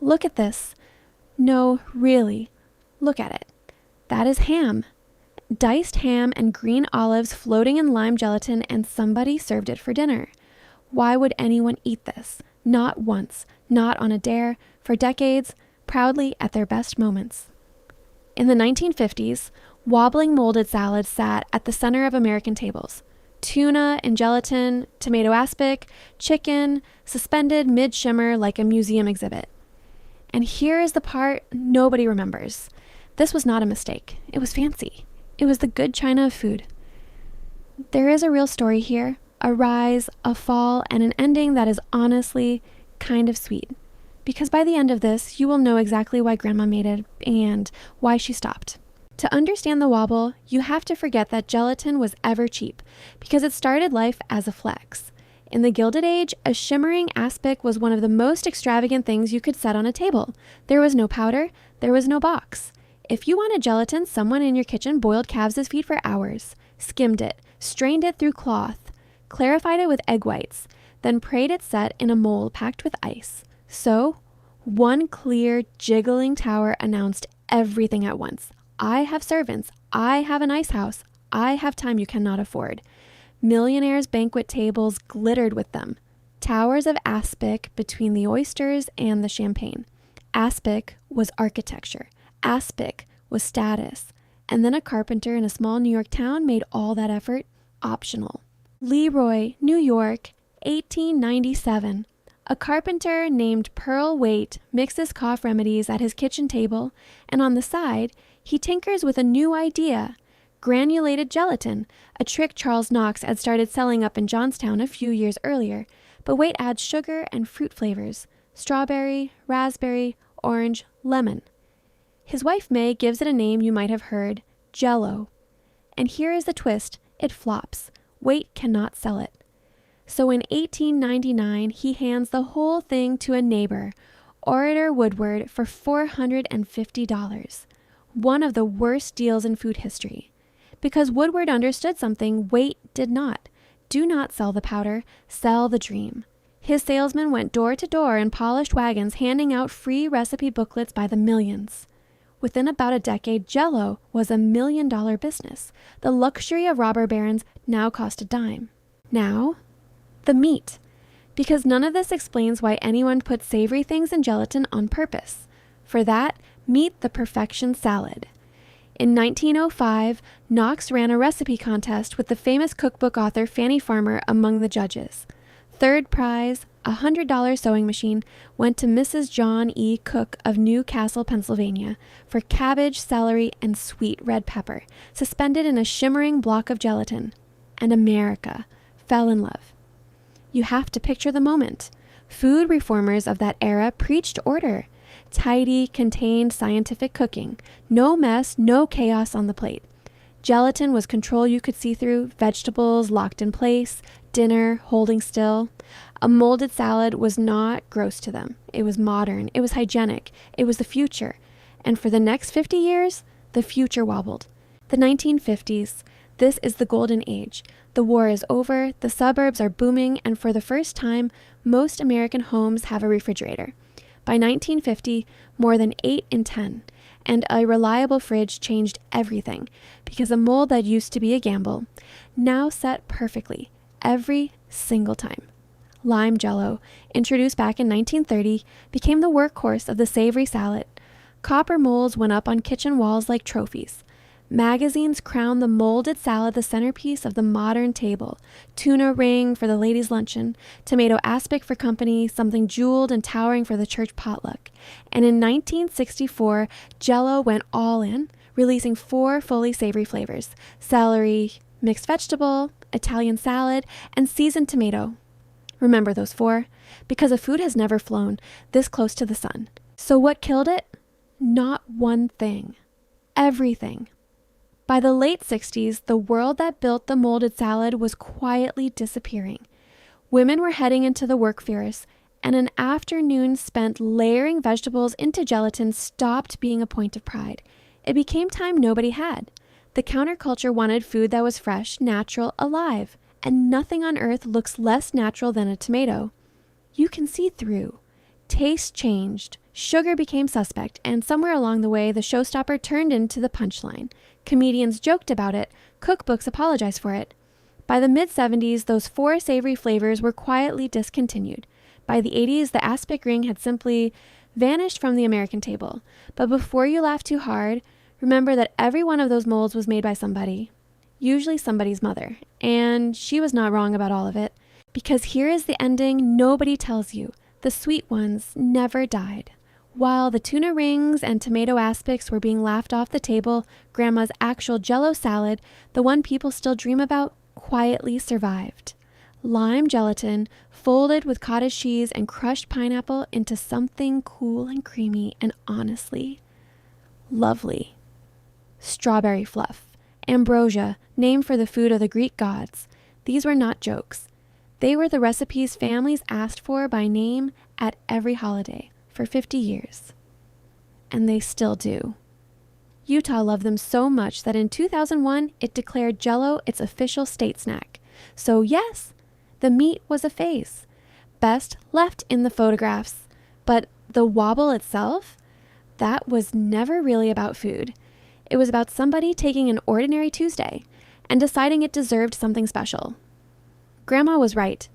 Look at this. No, really. Look at it. That is ham. Diced ham and green olives floating in lime gelatin, and somebody served it for dinner. Why would anyone eat this? Not once, not on a dare, for decades, proudly at their best moments. In the 1950s, wobbling molded salads sat at the center of American tables. Tuna and gelatin, tomato aspic, chicken, suspended mid-shimmer like a museum exhibit. And here is the part nobody remembers. This was not a mistake. It was fancy. It was the good china of food. There is a real story here, a rise, a fall, and an ending that is honestly kind of sweet. Because by the end of this, you will know exactly why Grandma made it and why she stopped. To understand the Wobble, you have to forget that gelatin was ever cheap, because it started life as a flex. In the Gilded Age, a shimmering aspic was one of the most extravagant things you could set on a table. There was no powder, there was no box. If you wanted gelatin, someone in your kitchen boiled calves' feet for hours, skimmed it, strained it through cloth, clarified it with egg whites, then prayed it set in a mold packed with ice. So, one clear, jiggling tower announced everything at once. I have servants. I have an ice house. I have time you cannot afford. Millionaires' banquet tables glittered with them. Towers of aspic between the oysters and the champagne. Aspic was architecture. Aspic was status. And then a carpenter in a small New York town made all that effort optional. LeRoy, New York, 1897. A carpenter named Pearl Waite mixes cough remedies at his kitchen table, and on the side, he tinkers with a new idea, granulated gelatin, a trick Charles Knox had started selling up in Johnstown a few years earlier, but Waite adds sugar and fruit flavors, strawberry, raspberry, orange, lemon. His wife May gives it a name you might have heard, Jell-O. And here is the twist, it flops. Waite cannot sell it. So in 1899, he hands the whole thing to a neighbor, Orator Woodward, for $450. One of the worst deals in food history. Because Woodward understood something Waite did not. Do not sell the powder, sell the dream. His salesmen went door to door in polished wagons handing out free recipe booklets by the millions. Within about a decade, Jell-O was $1 million business. The luxury of robber barons now cost a dime. Now, the meat. Because none of this explains why anyone put savory things in gelatin on purpose. For that, meet the perfection salad. In 1905, Knox ran a recipe contest with the famous cookbook author Fanny Farmer among the judges. Third prize, a $100 sewing machine, went to Mrs. John E. Cook of New Castle, Pennsylvania, for cabbage, celery, and sweet red pepper, suspended in a shimmering block of gelatin. And America fell in love. You have to picture the moment. Food reformers of that era preached order. Tidy, contained, scientific cooking. No mess, no chaos on the plate. Gelatin was control you could see through, vegetables locked in place, dinner holding still. A molded salad was not gross to them. It was modern. It was hygienic. It was the future. And for the next 50 years, the future wobbled. The 1950s. This is the golden age. The war is over, the suburbs are booming, and for the first time, most American homes have a refrigerator. By 1950, more than 8 in 10, and a reliable fridge changed everything, because a mold that used to be a gamble now set perfectly every single time. Lime Jell-O, introduced back in 1930, became the workhorse of the savory salad. Copper molds went up on kitchen walls like trophies. Magazines crowned the molded salad the centerpiece of the modern table. Tuna ring for the ladies' luncheon, tomato aspic for company, something jeweled and towering for the church potluck. And in 1964, Jell-O went all in, releasing 4 fully savory flavors: celery, mixed vegetable, Italian salad, and seasoned tomato. Remember those 4? Because a food has never flown this close to the sun. So what killed it? Not one thing. Everything. By the late 60s, the world that built the molded salad was quietly disappearing. Women were heading into the workforce, and an afternoon spent layering vegetables into gelatin stopped being a point of pride. It became time nobody had. The counterculture wanted food that was fresh, natural, alive, and nothing on earth looks less natural than a tomato. You can see through. Taste changed. Sugar became suspect, and somewhere along the way, the showstopper turned into the punchline. Comedians joked about it, cookbooks apologized for it. By the mid-70s, those 4 savory flavors were quietly discontinued. By the 80s, the aspic ring had simply vanished from the American table. But before you laugh too hard, remember that every one of those molds was made by somebody, usually somebody's mother, and she was not wrong about all of it. Because here is the ending nobody tells you. The sweet ones never died. While the tuna rings and tomato aspics were being laughed off the table, Grandma's actual Jell-O salad, the one people still dream about, quietly survived. Lime gelatin folded with cottage cheese and crushed pineapple into something cool and creamy and honestly lovely. Strawberry fluff. Ambrosia, named for the food of the Greek gods. These were not jokes. They were the recipes families asked for by name at every holiday for 50 years. And they still do. Utah loved them so much that in 2001, it declared Jell-O its official state snack. So yes, the meat was a phase, best left in the photographs. But the Wobble itself, that was never really about food. It was about somebody taking an ordinary Tuesday and deciding it deserved something special. Grandma was right.